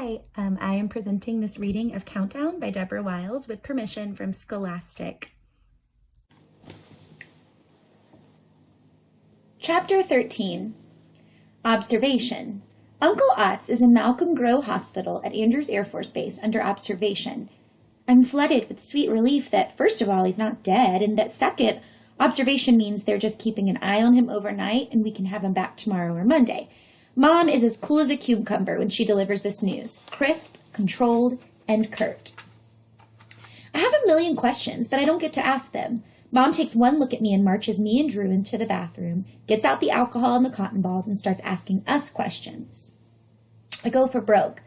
Hi, I am presenting this reading of Countdown by Deborah Wiles with permission from Scholastic. Chapter 13. Observation. Uncle Otts is in Malcolm Grow Hospital at Andrews Air Force Base under observation. I'm flooded with sweet relief that, first of all, he's not dead, and that second, observation means they're just keeping an eye on him overnight and we can have him back tomorrow or Monday. Mom is as cool as a cucumber when she delivers this news. Crisp, controlled, and curt. I have a million questions, but I don't get to ask them. Mom takes one look at me and marches me and Drew into the bathroom, gets out the alcohol and the cotton balls, and starts asking us questions. I go for broke.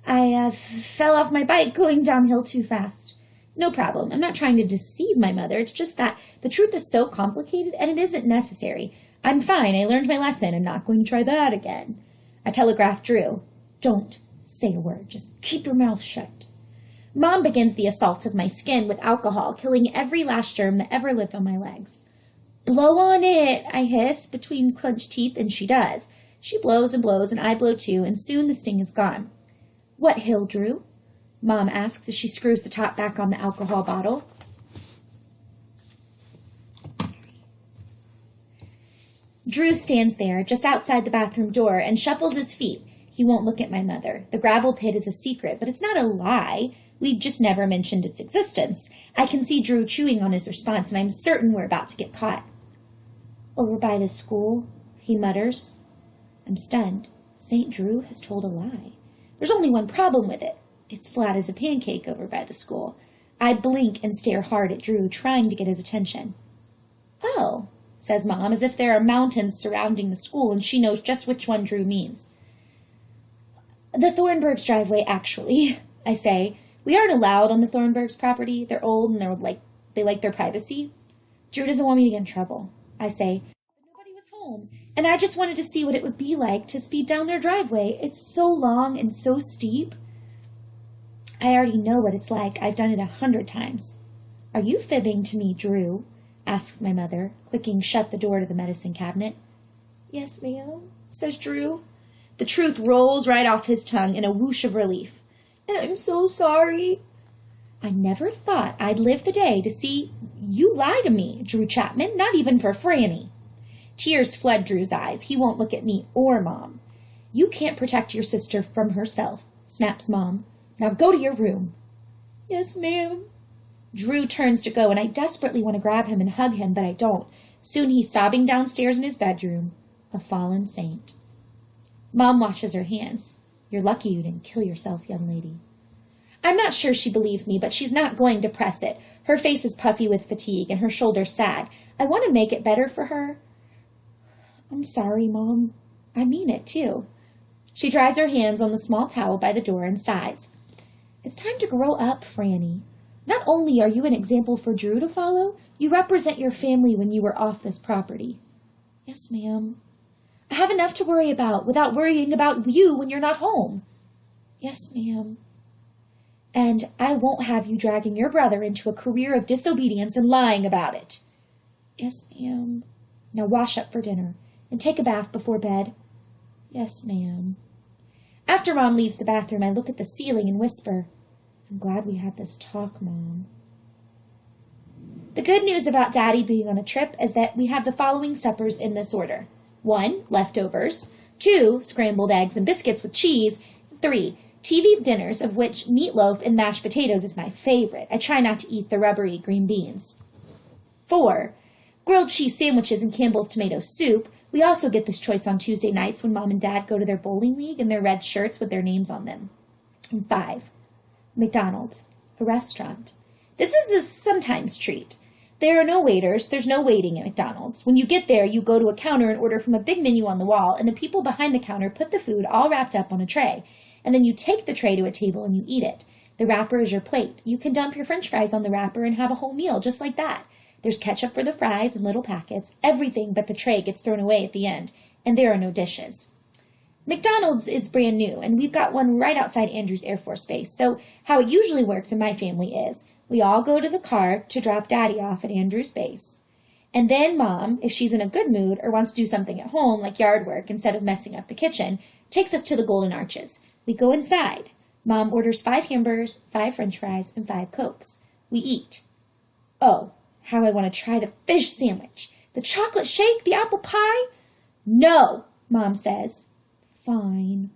I fell off my bike going downhill too fast. No problem. I'm not trying to deceive my mother. It's just that the truth is so complicated and it isn't necessary. I'm fine. I learned my lesson. I'm not going to try that again. I telegraph Drew. Don't say a word. Just keep your mouth shut. Mom begins the assault of my skin with alcohol, killing every last germ that ever lived on my legs. Blow on it, I hiss between clenched teeth, and she does. She blows and blows, and I blow too, and soon the sting is gone. What hill, Drew? Mom asks as she screws the top back on the alcohol bottle. Drew stands there, just outside the bathroom door, and shuffles his feet. He won't look at my mother. The gravel pit is a secret, but it's not a lie. We just never mentioned its existence. I can see Drew chewing on his response, and I'm certain we're about to get caught. Over by the school, he mutters. I'm stunned. St. Drew has told a lie. There's only one problem with it. It's flat as a pancake over by the school. I blink and stare hard at Drew, trying to get his attention. Oh, says Mom, as if there are mountains surrounding the school and she knows just which one Drew means. The Thornburgs' driveway, actually, I say. We aren't allowed on the Thornburgs' property. They're old and they like their privacy. Drew doesn't want me to get in trouble, I say. But nobody was home, and I just wanted to see what it would be like to speed down their driveway. It's so long and so steep. I already know what it's like. I've done it 100 times. Are you fibbing to me, Drew? Asks my mother, clicking shut the door to the medicine cabinet. Yes, ma'am, says Drew. The truth rolls right off his tongue in a whoosh of relief. And I'm so sorry. I never thought I'd live the day to see you lie to me, Drew Chapman, not even for Franny. Tears flood Drew's eyes. He won't look at me or Mom. You can't protect your sister from herself, snaps Mom. Now go to your room. Yes, ma'am. Drew turns to go, and I desperately want to grab him and hug him, but I don't. Soon he's sobbing downstairs in his bedroom, a fallen saint. Mom washes her hands. You're lucky you didn't kill yourself, young lady. I'm not sure she believes me, but she's not going to press it. Her face is puffy with fatigue, and her shoulders sag. I want to make it better for her. I'm sorry, Mom. I mean it, too. She dries her hands on the small towel by the door and sighs. It's time to grow up, Franny. Not only are you an example for Drew to follow, you represent your family when you were off this property. Yes, ma'am. I have enough to worry about without worrying about you when you're not home. Yes, ma'am. And I won't have you dragging your brother into a career of disobedience and lying about it. Yes, ma'am. Now wash up for dinner and take a bath before bed. Yes, ma'am. After Mom leaves the bathroom, I look at the ceiling and whisper, I'm glad we had this talk, Mom. The good news about Daddy being on a trip is that we have the following suppers in this order. 1, leftovers. 2, scrambled eggs and biscuits with cheese. 3, TV dinners, of which meatloaf and mashed potatoes is my favorite. I try not to eat the rubbery green beans. 4, grilled cheese sandwiches and Campbell's tomato soup. We also get this choice on Tuesday nights when Mom and Dad go to their bowling league in their red shirts with their names on them. And 5, McDonald's, a restaurant. This is a sometimes treat. There are no waiters. There's no waiting at McDonald's. When you get there, you go to a counter and order from a big menu on the wall, and the people behind the counter put the food all wrapped up on a tray. And then you take the tray to a table and you eat it. The wrapper is your plate. You can dump your french fries on the wrapper and have a whole meal just like that. There's ketchup for the fries in little packets. Everything but the tray gets thrown away at the end, and there are no dishes. McDonald's is brand new, and we've got one right outside Andrews Air Force Base. So how it usually works in my family is we all go to the car to drop Daddy off at Andrews Base. And then Mom, if she's in a good mood or wants to do something at home, like yard work, instead of messing up the kitchen, takes us to the Golden Arches. We go inside. Mom orders 5 hamburgers, 5 french fries, and 5 Cokes. We eat. Oh, how I want to try the fish sandwich. The chocolate shake, the apple pie. No, Mom says. Fine.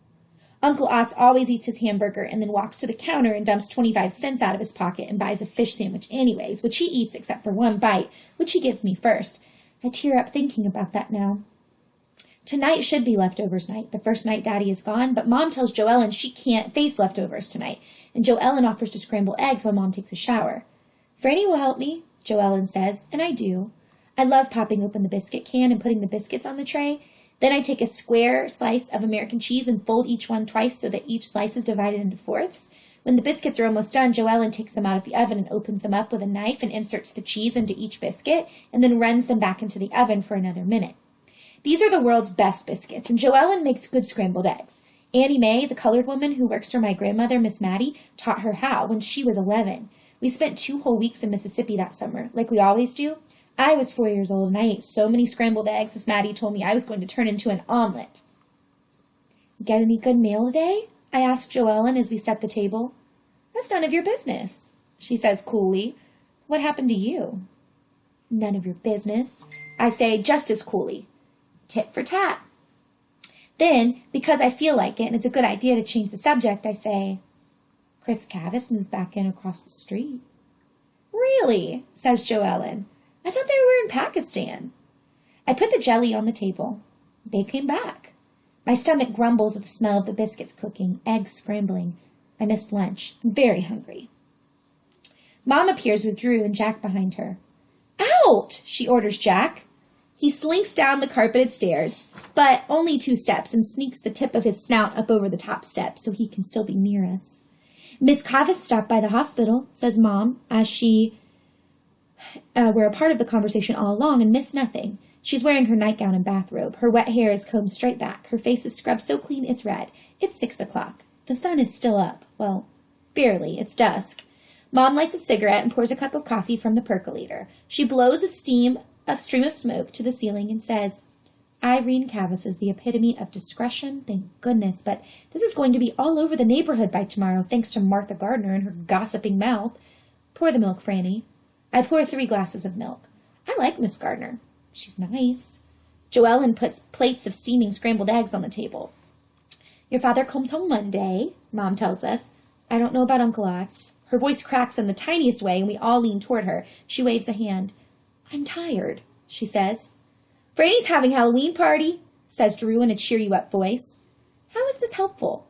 Uncle Otts always eats his hamburger and then walks to the counter and dumps 25 cents out of his pocket and buys a fish sandwich anyways, which he eats except for one bite, which he gives me first. I tear up thinking about that now. Tonight should be leftovers night, the first night Daddy is gone, but Mom tells Joellen she can't face leftovers tonight, and Joellen offers to scramble eggs while Mom takes a shower. Franny will help me, Joellen says, and I do. I love popping open the biscuit can and putting the biscuits on the tray. Then I take a square slice of American cheese and fold each one twice so that each slice is divided into fourths. When the biscuits are almost done, Joellen takes them out of the oven and opens them up with a knife and inserts the cheese into each biscuit and then runs them back into the oven for another minute. These are the world's best biscuits, and Joellen makes good scrambled eggs. Annie Mae, the colored woman who works for my grandmother, Miss Maddie, taught her how when she was 11. We spent 2 whole weeks in Mississippi that summer, like we always do. I was 4 years old, and I ate so many scrambled eggs, Miss Maddie told me I was going to turn into an omelet. Get any good mail today? I asked Joellen as we set the table. That's none of your business, she says coolly. What happened to you? None of your business, I say just as coolly. Tit for tat. Then, because I feel like it and it's a good idea to change the subject, I say, Chris Cavus moved back in across the street. Really? Says Joellen. I thought they were in Pakistan. I put the jelly on the table. They came back. My stomach grumbles at the smell of the biscuits cooking, eggs scrambling. I missed lunch. I'm very hungry. Mom appears with Drew and Jack behind her. Out! She orders Jack. He slinks down the carpeted stairs, but only 2 steps, and sneaks the tip of his snout up over the top step so he can still be near us. Miss Cavus stopped by the hospital, says Mom, as she were a part of the conversation all along and missed nothing. She's wearing her nightgown and bathrobe. Her wet hair is combed straight back. Her face is scrubbed so clean it's red. It's 6 o'clock. The sun is still up. Well, barely. It's dusk. Mom lights a cigarette and pours a cup of coffee from the percolator. She blows a stream of smoke to the ceiling and says, Irene Cavus is the epitome of discretion, thank goodness, but this is going to be all over the neighborhood by tomorrow, thanks to Martha Gardner and her gossiping mouth. Pour the milk, Franny. I pour 3 glasses of milk. I like Miss Gardner. She's nice. Joellen puts plates of steaming scrambled eggs on the table. Your father comes home Monday, Mom tells us. I don't know about Uncle Otts. Her voice cracks in the tiniest way, and we all lean toward her. She waves a hand. I'm tired, she says. Franny's having Halloween party, says Drew in a cheer-you-up voice. How is this helpful?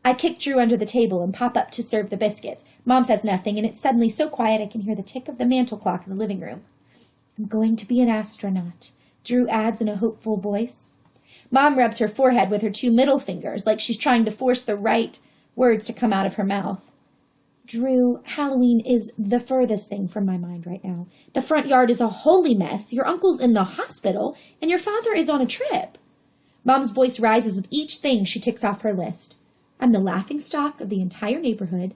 I kick Drew under the table and pop up to serve the biscuits. Mom says nothing, and it's suddenly so quiet I can hear the tick of the mantel clock in the living room. I'm going to be an astronaut, Drew adds in a hopeful voice. Mom rubs her forehead with her 2 middle fingers, like she's trying to force the right words to come out of her mouth. Drew, Halloween is the furthest thing from my mind right now. The front yard is a holy mess, your uncle's in the hospital, and your father is on a trip. Mom's voice rises with each thing she ticks off her list. I'm the laughingstock of the entire neighborhood,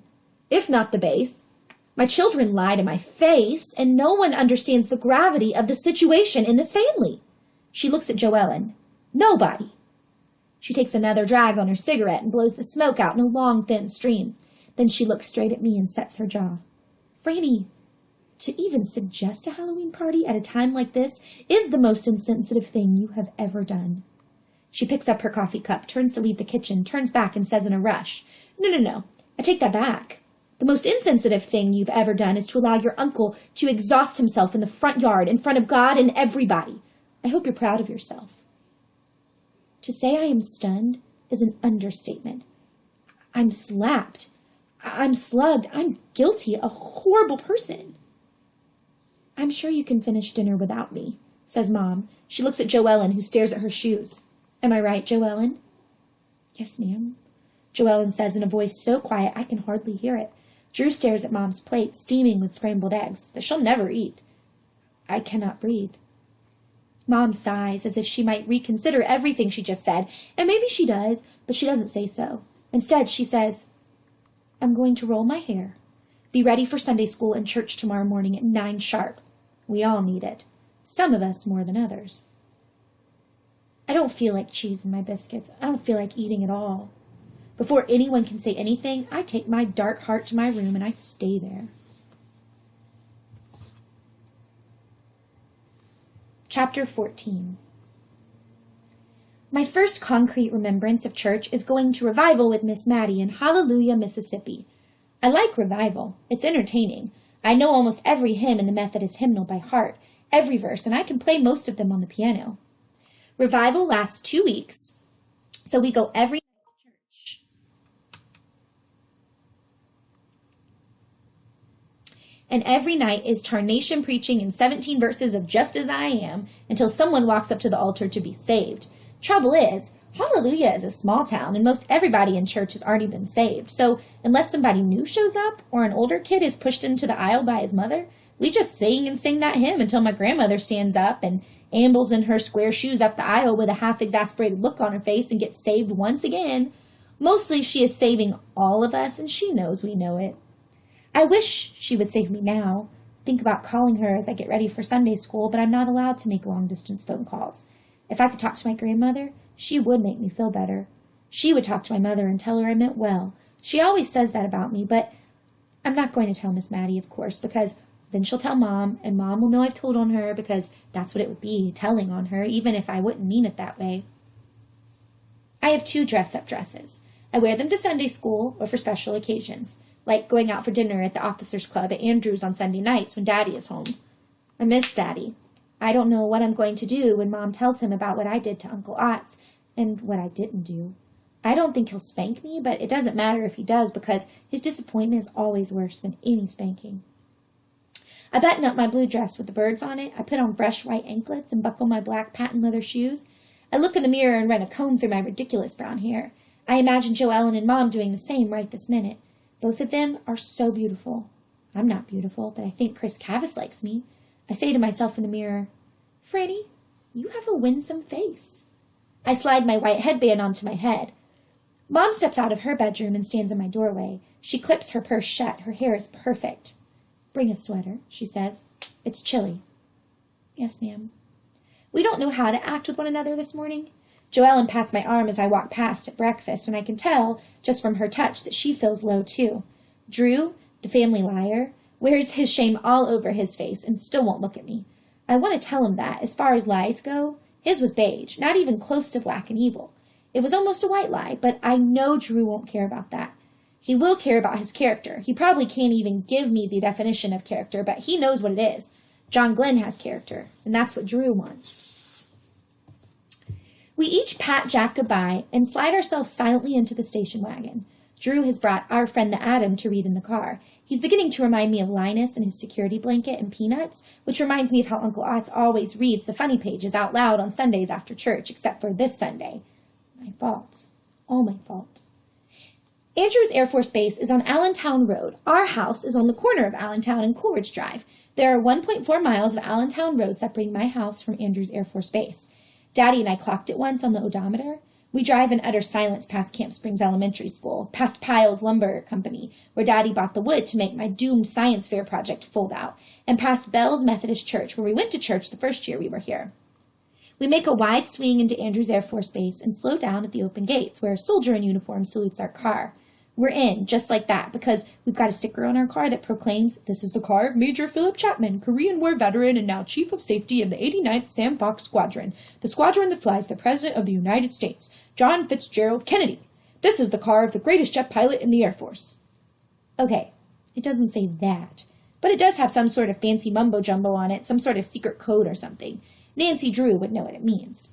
if not the base. My children lie to my face, and no one understands the gravity of the situation in this family. She looks at Joellen. Nobody. She takes another drag on her cigarette and blows the smoke out in a long, thin stream. Then she looks straight at me and sets her jaw. Franny, to even suggest a Halloween party at a time like this is the most insensitive thing you have ever done. She picks up her coffee cup, turns to leave the kitchen, turns back and says in a rush, No, I take that back. The most insensitive thing you've ever done is to allow your uncle to exhaust himself in the front yard in front of God and everybody. I hope you're proud of yourself. To say I am stunned is an understatement. I'm slapped. I'm slugged. I'm guilty, a horrible person. I'm sure you can finish dinner without me, says Mom. She looks at Joellen, who stares at her shoes. Am I right, Joellen? Yes, ma'am, Joellen says in a voice so quiet I can hardly hear it. Drew stares at Mom's plate, steaming with scrambled eggs, that she'll never eat. I cannot breathe. Mom sighs as if she might reconsider everything she just said, and maybe she does, but she doesn't say so. Instead, she says, I'm going to roll my hair. Be ready for Sunday school and church tomorrow morning at 9 sharp. We all need it. Some of us more than others. I don't feel like cheese in my biscuits. I don't feel like eating at all. Before anyone can say anything, I take my dark heart to my room and I stay there. Chapter 14. My first concrete remembrance of church is going to revival with Miss Maddie in Hallelujah, Mississippi. I like revival. It's entertaining. I know almost every hymn in the Methodist hymnal by heart, every verse, and I can play most of them on the piano. Revival lasts 2 weeks, so we go every night to church. And every night is tarnation preaching in 17 verses of Just As I Am until someone walks up to the altar to be saved. Trouble is, Hallelujah is a small town, and most everybody in church has already been saved. So unless somebody new shows up or an older kid is pushed into the aisle by his mother, we just sing and sing that hymn until my grandmother stands up and ambles in her square shoes up the aisle with a half-exasperated look on her face and gets saved once again. Mostly she is saving all of us, and she knows we know it. I wish she would save me now. Think about calling her as I get ready for Sunday school, but I'm not allowed to make long-distance phone calls. If I could talk to my grandmother, she would make me feel better. She would talk to my mother and tell her I meant well. She always says that about me, but I'm not going to tell Miss Maddie, of course, because then she'll tell Mom, and Mom will know I've told on her, because that's what it would be, telling on her, even if I wouldn't mean it that way. I have 2 dress-up dresses. I wear them to Sunday school or for special occasions, like going out for dinner at the Officers Club at Andrews on Sunday nights when Daddy is home. I miss Daddy. I don't know what I'm going to do when Mom tells him about what I did to Uncle Otts and what I didn't do. I don't think he'll spank me, but it doesn't matter if he does because his disappointment is always worse than any spanking. I button up my blue dress with the birds on it. I put on fresh white anklets and buckle my black patent leather shoes. I look in the mirror and run a comb through my ridiculous brown hair. I imagine Joe Ellen and Mom doing the same right this minute. Both of them are so beautiful. I'm not beautiful, but I think Chris Cavus likes me. I say to myself in the mirror, Franny, you have a winsome face. I slide my white headband onto my head. Mom steps out of her bedroom and stands in my doorway. She clips her purse shut. Her hair is perfect. Bring a sweater, she says. It's chilly. Yes, ma'am. We don't know how to act with one another this morning. Joellen pats my arm as I walk past at breakfast, and I can tell, just from her touch, that she feels low, too. Drew, the family liar, wears his shame all over his face and still won't look at me. I want to tell him that, as far as lies go, his was beige, not even close to black and evil. It was almost a white lie, but I know Drew won't care about that. He will care about his character. He probably can't even give me the definition of character, but he knows what it is. John Glenn has character, and that's what Drew wants. We each pat Jack goodbye and slide ourselves silently into the station wagon. Drew has brought our friend the Atom to read in the car. He's beginning to remind me of Linus and his security blanket and Peanuts, which reminds me of how Uncle Otts always reads the funny pages out loud on Sundays after church, except for this Sunday. My fault. All my fault. Andrews Air Force Base is on Allentown Road. Our house is on the corner of Allentown and Coleridge Drive. There are 1.4 miles of Allentown Road separating my house from Andrews Air Force Base. Daddy and I clocked it once on the odometer. We drive in utter silence past Camp Springs Elementary School, past Pyle's Lumber Company, where Daddy bought the wood to make my doomed science fair project fold out, and past Bell's Methodist Church, where we went to church the first year we were here. We make a wide swing into Andrews Air Force Base and slow down at the open gates, where a soldier in uniform salutes our car. We're in, just like that, because we've got a sticker on our car that proclaims, "This is the car of Major Philip Chapman, Korean War veteran and now Chief of Safety of the 89th Sam Fox Squadron, the squadron that flies the President of the United States, John Fitzgerald Kennedy. This is the car of the greatest jet pilot in the Air Force." Okay, it doesn't say that, but it does have some sort of fancy mumbo-jumbo on it, some sort of secret code or something. Nancy Drew would know what it means.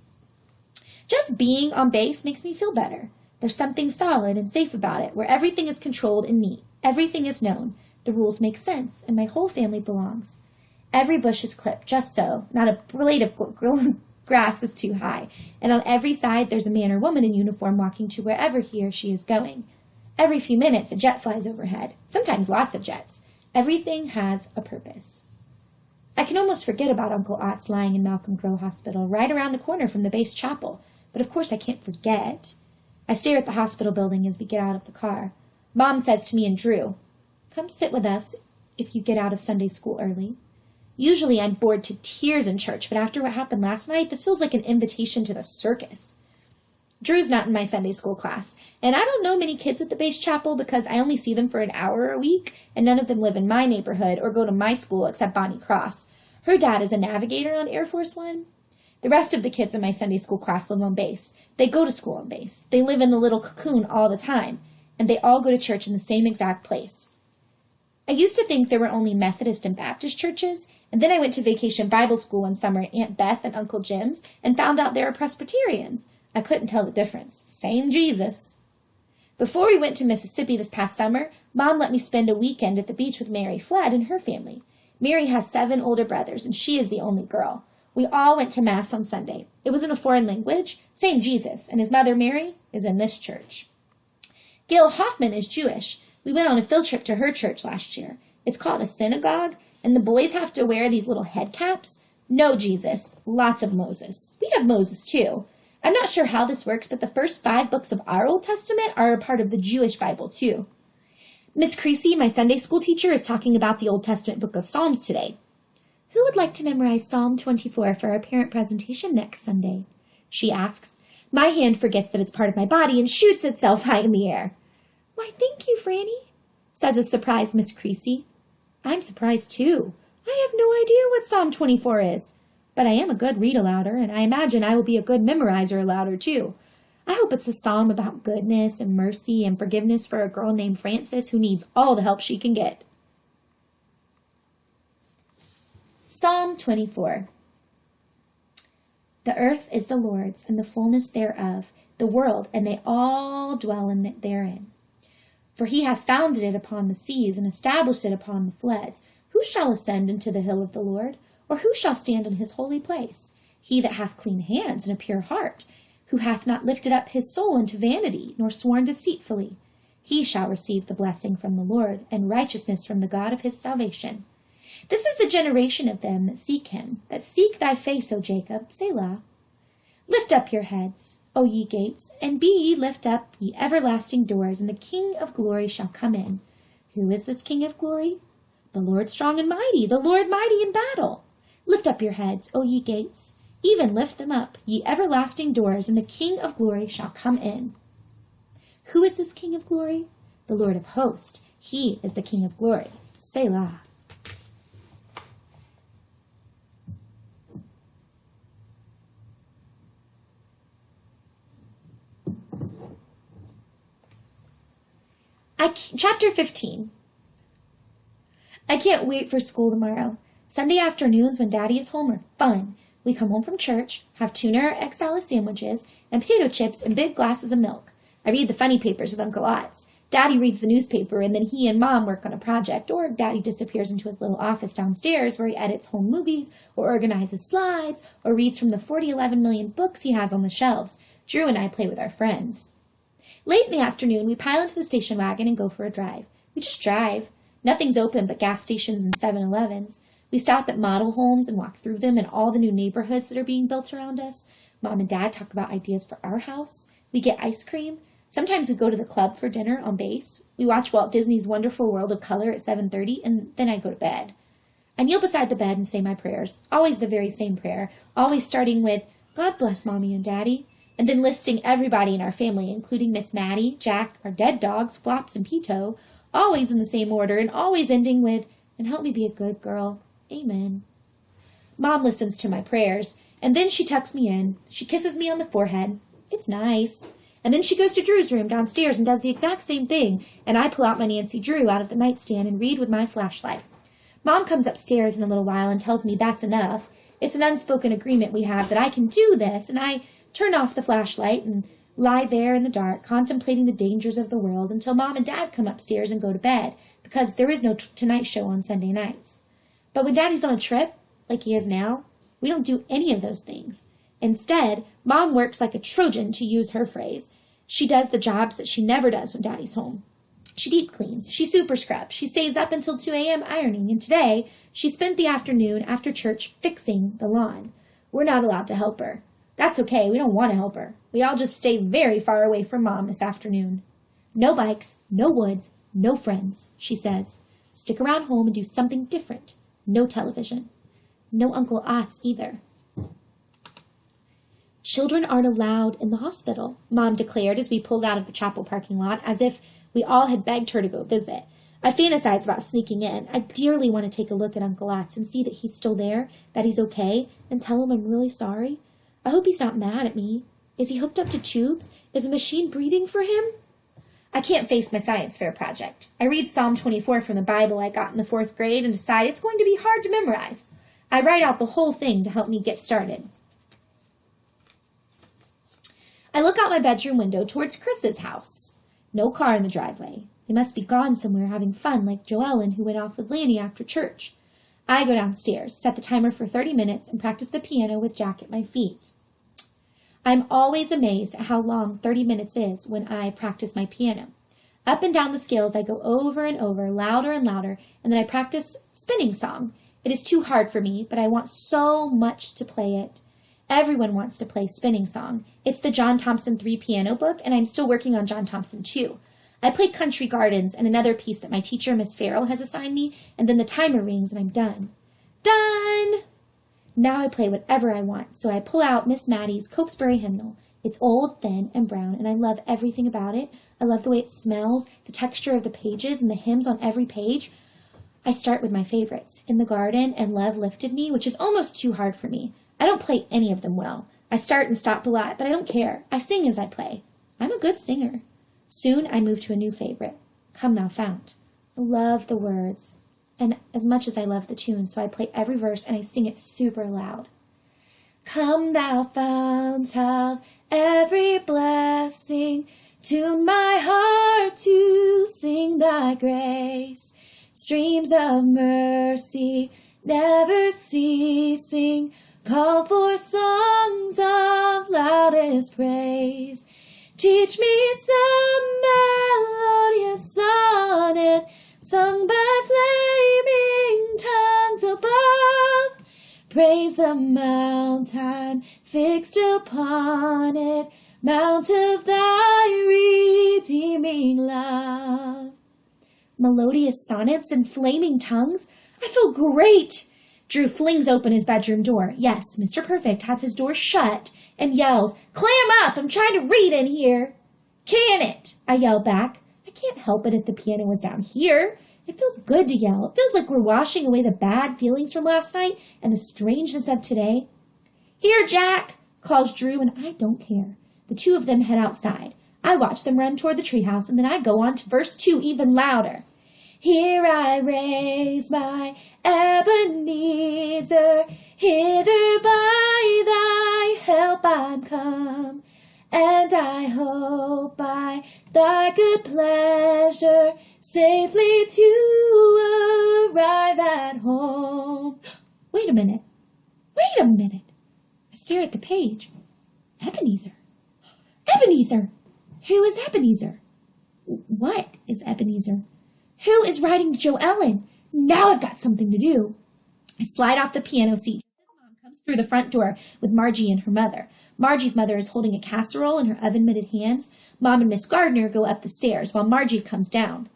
Just being on base makes me feel better. There's something solid and safe about it, where everything is controlled and neat. Everything is known. The rules make sense, and my whole family belongs. Every bush is clipped, just so. Not a blade of grass is too high. And on every side, there's a man or woman in uniform walking to wherever he or she is going. Every few minutes, a jet flies overhead. Sometimes lots of jets. Everything has a purpose. I can almost forget about Uncle Otts lying in Malcolm Grow Hospital, right around the corner from the base chapel. But of course I can't forget. I stare at the hospital building as we get out of the car. Mom says to me and Drew, "Come sit with us if you get out of Sunday school early." Usually I'm bored to tears in church, but after what happened last night, this feels like an invitation to the circus. Drew's not in my Sunday school class, and I don't know many kids at the base chapel because I only see them for an hour a week, and none of them live in my neighborhood or go to my school except Bonnie Cross. Her dad is a navigator on Air Force One. The rest of the kids in my Sunday school class live on base. They go to school on base. They live in the little cocoon all the time, and they all go to church in the same exact place. I used to think there were only Methodist and Baptist churches, and then I went to vacation Bible school one summer at Aunt Beth and Uncle Jim's and found out they were Presbyterians. I couldn't tell the difference. Same Jesus. Before we went to Mississippi this past summer, Mom let me spend a weekend at the beach with Mary Flood and her family. Mary has 7 older brothers, and she is the only girl. We all went to Mass on Sunday. It was in a foreign language. Same Jesus, and his mother Mary is in this church. Gail Hoffman is Jewish. We went on a field trip to her church last year. It's called a synagogue, and the boys have to wear these little head caps. No Jesus, lots of Moses. We have Moses too. I'm not sure how this works, but the first 5 books of our Old Testament are a part of the Jewish Bible too. Miss Creasy, my Sunday school teacher, is talking about the Old Testament book of Psalms today. Who would like to memorize Psalm 24 for our parent presentation next Sunday? She asks. My hand forgets that it's part of my body and shoots itself high in the air. Why, thank you, Franny, says a surprised Miss Creasy. I'm surprised too. I have no idea what Psalm 24 is. But I am a good read-alouder, and I imagine I will be a good memorizer-alouder, too. I hope it's a psalm about goodness and mercy and forgiveness for a girl named Frances who needs all the help she can get. Psalm 24. The earth is the Lord's, and the fullness thereof, the world, and they all dwell therein. For he hath founded it upon the seas, and established it upon the floods. Who shall ascend into the hill of the Lord? Or who shall stand in his holy place? He that hath clean hands and a pure heart, who hath not lifted up his soul into vanity, nor sworn deceitfully. He shall receive the blessing from the Lord, and righteousness from the God of his salvation. This is the generation of them that seek him, that seek thy face, O Jacob, Selah. Lift up your heads, O ye gates, and be ye lift up, ye everlasting doors, and the King of glory shall come in. Who is this King of glory? The Lord strong and mighty, the Lord mighty in battle. Lift up your heads, O ye gates, even lift them up, ye everlasting doors, and the King of glory shall come in. Who is this King of glory? The Lord of hosts. He is the King of glory. Selah. Chapter 15. I can't wait for school tomorrow. Sunday afternoons when Daddy is home are fun. We come home from church, have tuna or egg salad sandwiches, and potato chips and big glasses of milk. I read the funny papers with Uncle Otts. Daddy reads the newspaper, and then he and Mom work on a project, or Daddy disappears into his little office downstairs where he edits home movies, or organizes slides, or reads from the 11 million books he has on the shelves. Drew and I play with our friends. Late in the afternoon, we pile into the station wagon and go for a drive. We just drive. Nothing's open but gas stations and 7-Elevens. We stop at model homes and walk through them and all the new neighborhoods that are being built around us. Mom and Dad talk about ideas for our house. We get ice cream. Sometimes we go to the club for dinner on base. We watch Walt Disney's Wonderful World of Color at 7:30, and then I go to bed. I kneel beside the bed and say my prayers, always the very same prayer, always starting with, God bless Mommy and Daddy, and then listing everybody in our family, including Miss Maddie, Jack, our dead dogs, Flops and Pito, always in the same order, and always ending with, and help me be a good girl. Amen. Mom listens to my prayers, and then she tucks me in. She kisses me on the forehead. It's nice. And then she goes to Drew's room downstairs and does the exact same thing, and I pull out my Nancy Drew out of the nightstand and read with my flashlight. Mom comes upstairs in a little while and tells me that's enough. It's an unspoken agreement we have that I can do this, and I turn off the flashlight and lie there in the dark, contemplating the dangers of the world until Mom and Dad come upstairs and go to bed, because there is no Tonight Show on Sunday nights. But when Daddy's on a trip, like he is now, we don't do any of those things. Instead, Mom works like a Trojan, to use her phrase. She does the jobs that she never does when Daddy's home. She deep cleans, she super scrubs, she stays up until 2 a.m. ironing, and today she spent the afternoon after church fixing the lawn. We're not allowed to help her. That's okay, we don't want to help her. We all just stay very far away from Mom this afternoon. No bikes, no woods, no friends, she says. Stick around home and do something different. No television. No Uncle Otts either. Children aren't allowed in the hospital, Mom declared as we pulled out of the chapel parking lot, as if we all had begged her to go visit. I fantasize about sneaking in. I dearly want to take a look at Uncle Otts and see that he's still there, that he's okay, and tell him I'm really sorry. I hope he's not mad at me. Is he hooked up to tubes? Is a machine breathing for him? I can't face my science fair project. I read Psalm 24 from the Bible I got in the 4th grade and decide it's going to be hard to memorize. I write out the whole thing to help me get started. I look out my bedroom window towards Chris's house. No car in the driveway. They must be gone somewhere having fun like Joellen, who went off with Lanny after church. I go downstairs, set the timer for 30 minutes, and practice the piano with Jack at my feet. I'm always amazed at how long 30 minutes is when I practice my piano. Up and down the scales I go over and over, louder and louder, and then I practice Spinning Song. It is too hard for me, but I want so much to play it. Everyone wants to play Spinning Song. It's the John Thompson 3 piano book, and I'm still working on John Thompson 2. I play Country Gardens and another piece that my teacher, Miss Farrell, has assigned me, and then the timer rings and I'm done. Done! Now I play whatever I want, so I pull out Miss Maddie's Cokesbury hymnal. It's old, thin, and brown, and I love everything about it. I love the way it smells, the texture of the pages, and the hymns on every page. I start with my favorites, In the Garden and Love Lifted Me, which is almost too hard for me. I don't play any of them well. I start and stop a lot, but I don't care. I sing as I play. I'm a good singer. Soon I move to a new favorite, Come Thou Fount. I love the words, and as much as I love the tune, so I play every verse and I sing it super loud. Come Thou Fount of every blessing, tune my heart to sing Thy grace. Streams of mercy never ceasing, call for songs of loudest praise. Teach me some melodious sonnet, sung by flaming tongues above. Praise the mountain fixed upon it, mount of thy redeeming love. Melodious sonnets and flaming tongues? I feel great! Drew flings open his bedroom door. Yes, Mr. Perfect has his door shut and yells, Clam up! I'm trying to read in here. Can it? I yell back. I can't help it if the piano was down here. It feels good to yell. It feels like we're washing away the bad feelings from last night and the strangeness of today. Here, Jack, calls Drew, and I don't care. The two of them head outside. I watch them run toward the treehouse, and then I go on to verse 2 even louder. Here I raise my Ebenezer, hither by thy help I'm come, and I hope by thy good pleasure safely to arrive at home. Wait a minute. I stare at the page. Ebenezer. Who is Ebenezer? What is Ebenezer? Who is writing to Joellen? Now I've got something to do. I slide off the piano seat. Mom comes through the front door with Margie and her mother. Margie's mother is holding a casserole in her oven-mitted hands. Mom and Miss Gardner go up the stairs while Margie comes down.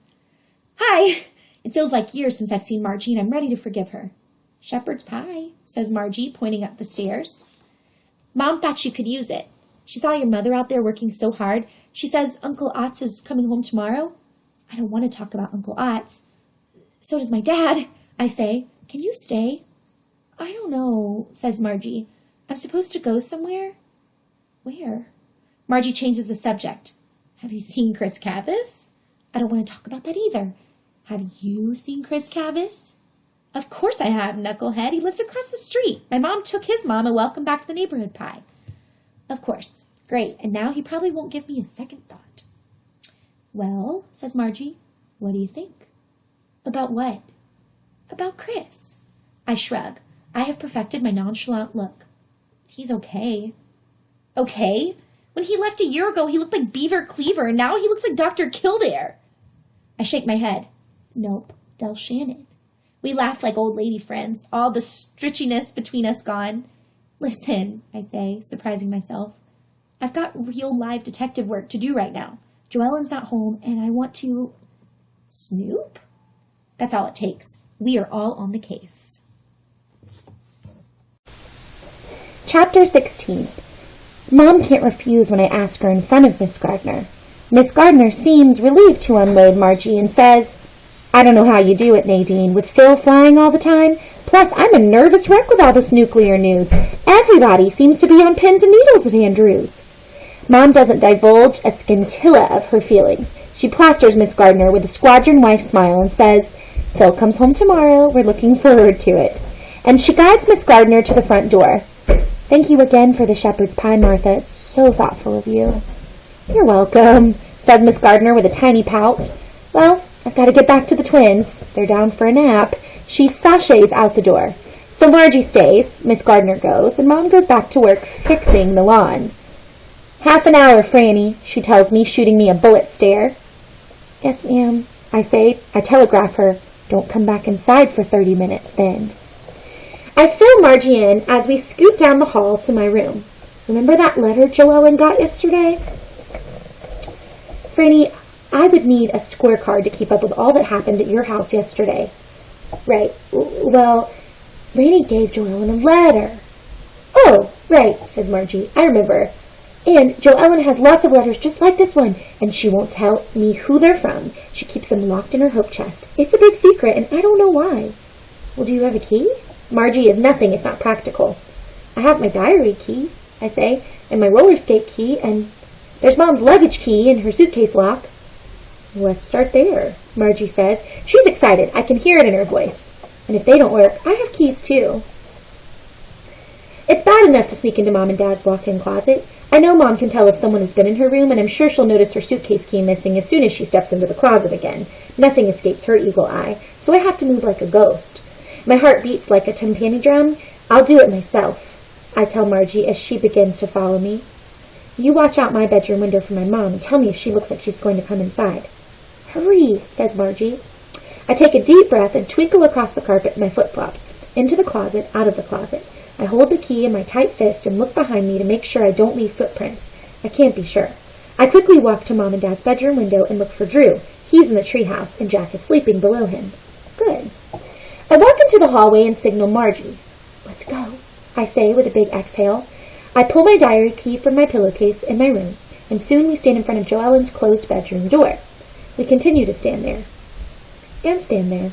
Hi. It feels like years since I've seen Margie, and I'm ready to forgive her. Shepherd's pie, says Margie, pointing up the stairs. Mom thought you could use it. She saw your mother out there working so hard. She says Uncle Otts is coming home tomorrow. I don't want to talk about Uncle Otts. So does my dad, I say. Can you stay? I don't know, says Margie. I'm supposed to go somewhere? Where? Margie changes the subject. Have you seen Chris Cavus? I don't want to talk about that either. Have you seen Chris Cavus? Of course I have, knucklehead. He lives across the street. My mom took his mom a welcome back to the neighborhood pie. Of course. Great. And now he probably won't give me a second thought. Well, says Margie, what do you think? About what? About Chris. I shrug. I have perfected my nonchalant look. He's okay. Okay? When he left a year ago, he looked like Beaver Cleaver, and now he looks like Dr. Kildare. I shake my head. Nope, Del Shannon. We laugh like old lady friends, all the stritchiness between us gone. Listen, I say, surprising myself. I've got real live detective work to do right now. Joellen's not home, and I want to... Snoop? That's all it takes. We are all on the case. Chapter 16. Mom can't refuse when I ask her in front of Miss Gardner. Miss Gardner seems relieved to unload Margie and says, I don't know how you do it, Nadine, with Phil flying all the time. Plus, I'm a nervous wreck with all this nuclear news. Everybody seems to be on pins and needles at Andrews. Mom doesn't divulge a scintilla of her feelings. She plasters Miss Gardner with a squadron wife smile and says, Phil comes home tomorrow. We're looking forward to it. And she guides Miss Gardner to the front door. Thank you again for the shepherd's pie, Martha. It's so thoughtful of you. You're welcome, says Miss Gardner with a tiny pout. Well, I've got to get back to the twins. They're down for a nap. She sachets out the door. So Margie stays, Miss Gardner goes, and Mom goes back to work fixing the lawn. Half an hour, Franny, she tells me, shooting me a bullet stare. Yes, ma'am, I say. I telegraph her. Don't come back inside for 30 minutes then. I fill Margie in as we scoot down the hall to my room. Remember that letter Joellen got yesterday? Franny, I would need a scorecard to keep up with all that happened at your house yesterday. Right. Well, Rainey gave Joellen a letter. Oh, right, says Margie. I remember. And Joellen has lots of letters just like this one, and she won't tell me who they're from. She keeps them locked in her hope chest. It's a big secret, and I don't know why. Well, do you have a key? Margie is nothing if not practical. I have my diary key, I say, and my roller skate key, and there's Mom's luggage key and her suitcase lock. Let's start there, Margie says. She's excited. I can hear it in her voice. And if they don't work, I have keys too. It's bad enough to sneak into Mom and Dad's walk-in closet. I know Mom can tell if someone has been in her room, and I'm sure she'll notice her suitcase key missing as soon as she steps into the closet again. Nothing escapes her eagle eye, so I have to move like a ghost. My heart beats like a timpani drum. I'll do it myself, I tell Margie as she begins to follow me. You watch out my bedroom window for my mom and tell me if she looks like she's going to come inside. Hurry, says Margie. I take a deep breath and twinkle across the carpet in my flip-flops, into the closet, out of the closet. I hold the key in my tight fist and look behind me to make sure I don't leave footprints. I can't be sure. I quickly walk to Mom and Dad's bedroom window and look for Drew. He's in the treehouse, and Jack is sleeping below him. Good. I walk into the hallway and signal Margie. Let's go, I say with a big exhale. I pull my diary key from my pillowcase in my room, and soon we stand in front of Joellen's closed bedroom door. We continue to stand there. And stand there.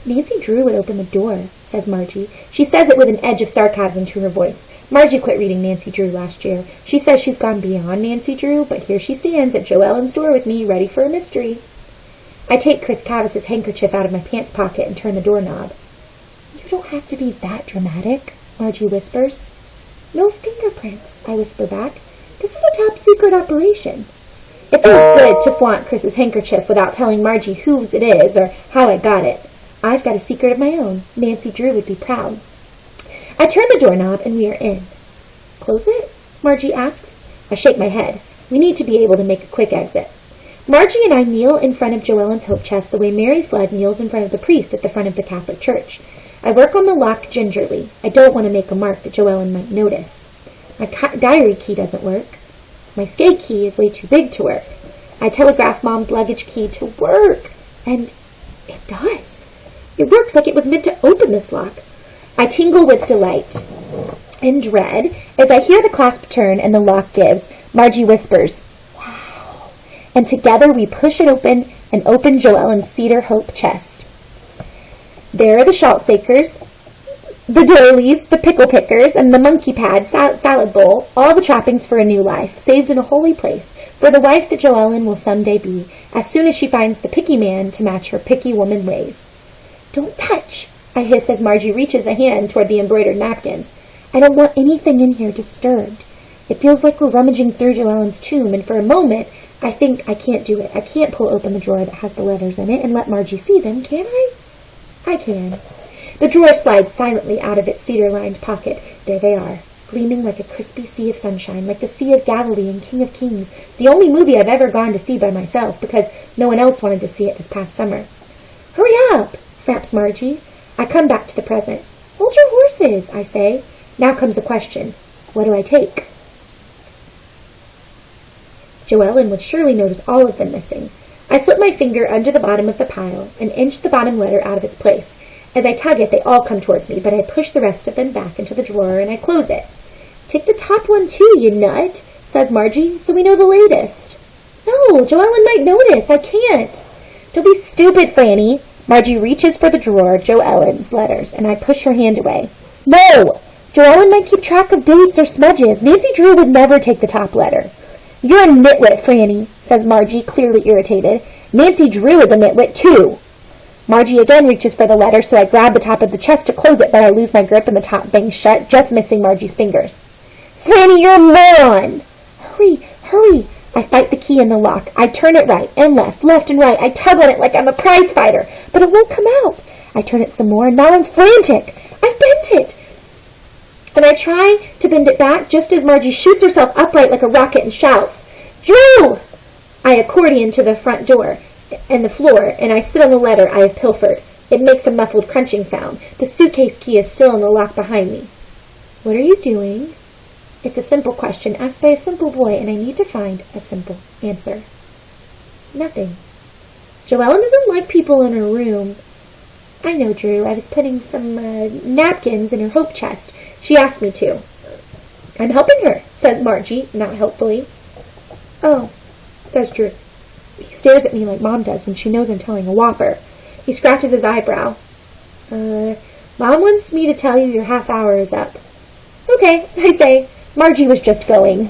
Nancy Drew would open the door, says Margie. She says it with an edge of sarcasm to her voice. Margie quit reading Nancy Drew last year. She says she's gone beyond Nancy Drew, but here she stands at Joellen's door with me, ready for a mystery. I take Chris Caviss's handkerchief out of my pants pocket and turn the doorknob. You don't have to be that dramatic, Margie whispers. No fingerprints, I whisper back. This is a top-secret operation. It feels good to flaunt Chris's handkerchief without telling Margie whose it is or how I got it. I've got a secret of my own. Nancy Drew would be proud. I turn the doorknob and we are in. Close it? Margie asks. I shake my head. We need to be able to make a quick exit. Margie and I kneel in front of Joellen's hope chest the way Mary Flood kneels in front of the priest at the front of the Catholic Church. I work on the lock gingerly. I don't want to make a mark that Joellen might notice. My diary key doesn't work. My skate key is way too big to work. I telegraph Mom's luggage key to work, and it does. It works like it was meant to open this lock. I tingle with delight and dread as I hear the clasp turn and the lock gives. Margie whispers, wow. And together we push it open and open Joellen's cedar hope chest. There are the Schultzakers, the doilies, the pickle pickers, and the monkey pad salad bowl, all the trappings for a new life, saved in a holy place, for the wife that Joellen will someday be, as soon as she finds the picky man to match her picky woman ways. Don't touch, I hiss as Margie reaches a hand toward the embroidered napkins. I don't want anything in here disturbed. It feels like we're rummaging through Joellen's tomb, and for a moment, I think I can't do it. I can't pull open the drawer that has the letters in it and let Margie see them, can I? I can. The drawer slides silently out of its cedar-lined pocket. There they are, gleaming like a crispy sea of sunshine, like the Sea of Galilee in King of Kings, the only movie I've ever gone to see by myself because no one else wanted to see it this past summer. Hurry up, snaps Margie. I come back to the present. Hold your horses, I say. Now comes the question. What do I take? Joellen would surely notice all of them missing. I slip my finger under the bottom of the pile and inch the bottom letter out of its place. As I tug it, they all come towards me, but I push the rest of them back into the drawer and I close it. Take the top one too, you nut, says Margie, so we know the latest. No, Joellen might notice. I can't. Don't be stupid, Franny. Margie reaches for the drawer, Joellen's letters, and I push her hand away. No! Joellen might keep track of dates or smudges. Nancy Drew would never take the top letter. You're a nitwit, Franny, says Margie, clearly irritated. Nancy Drew is a nitwit, too. Margie again reaches for the letter, so I grab the top of the chest to close it, but I lose my grip and the top bangs shut, just missing Margie's fingers. Franny, you're a moron! Hurry, hurry! I fight the key in the lock. I turn it right and left and right. I tug on it like I'm a prize fighter, but it won't come out. I turn it some more, and now I'm frantic. I've bent it. And I try to bend it back just as Margie shoots herself upright like a rocket and shouts, Drew! I accordion to the front door and the floor, and I sit on the letter I have pilfered. It makes a muffled crunching sound. The suitcase key is still in the lock behind me. What are you doing? It's a simple question asked by a simple boy, and I need to find a simple answer. Nothing. Joellen doesn't like people in her room. I know, Drew. I was putting some napkins in her hope chest. She asked me to. I'm helping her, says Margie, not helpfully. Oh, says Drew. He stares at me like Mom does when she knows I'm telling a whopper. He scratches his eyebrow. Mom wants me to tell you your half hour is up. Okay, I say. Margie was just going.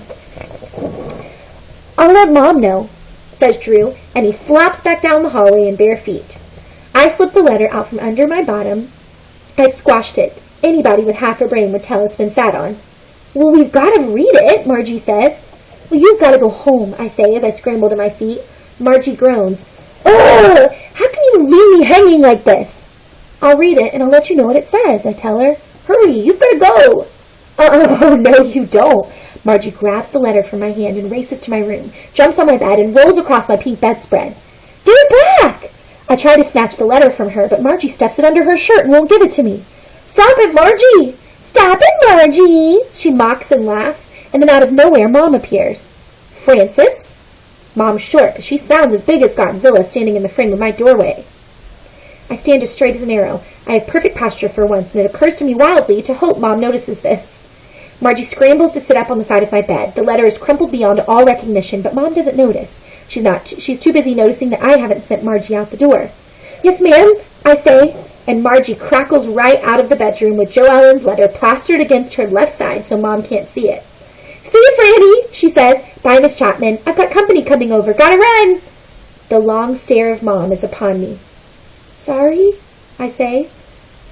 I'll let Mom know, says Drew, and he flaps back down the hallway in bare feet. I slip the letter out from under my bottom. I've squashed it. Anybody with half a brain would tell it's been sat on. Well, we've got to read it, Margie says. Well, you've got to go home, I say as I scramble to my feet. Margie groans. Oh, how can you leave me hanging like this? I'll read it and I'll let you know what it says, I tell her. Hurry, you've got to go. Oh, no, you don't. Margie grabs the letter from my hand and races to my room, jumps on my bed, and rolls across my pink bedspread. Give it back! I try to snatch the letter from her, but Margie stuffs it under her shirt and won't give it to me. Stop it, Margie! Stop it, Margie! She mocks and laughs, and then out of nowhere, Mom appears. Frances? Mom's short, but she sounds as big as Godzilla standing in the frame of my doorway. I stand as straight as an arrow. I have perfect posture for once, and it occurs to me wildly to hope Mom notices this. Margie scrambles to sit up on the side of my bed. The letter is crumpled beyond all recognition, but Mom doesn't notice. She's too busy noticing that I haven't sent Margie out the door. Yes, ma'am, I say, and Margie crackles right out of the bedroom with Joellen's letter plastered against her left side so Mom can't see it. See you, Franny, she says. Bye, Miss Chapman. I've got company coming over. Gotta run. The long stare of Mom is upon me. Sorry, I say.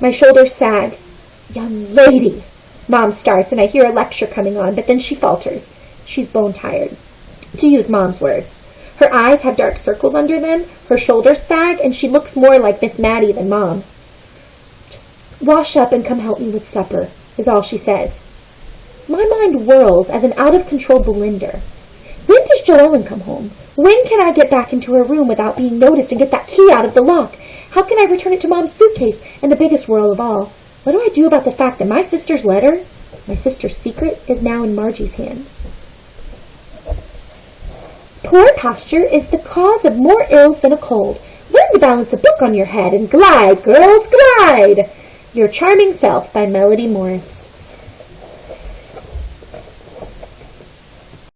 My shoulders sag. Young lady. Mom starts, and I hear a lecture coming on, but then she falters. She's bone-tired, to use Mom's words. Her eyes have dark circles under them, her shoulders sag, and she looks more like Miss Maddie than Mom. Just wash up and come help me with supper, is all she says. My mind whirls as an out-of-control blender. When does Joellen come home? When can I get back into her room without being noticed and get that key out of the lock? How can I return it to Mom's suitcase? And the biggest whirl of all, what do I do about the fact that my sister's letter, my sister's secret, is now in Margie's hands? Poor posture is the cause of more ills than a cold. Learn to balance a book on your head and glide, girls, glide! Your Charming Self by Melody Morris.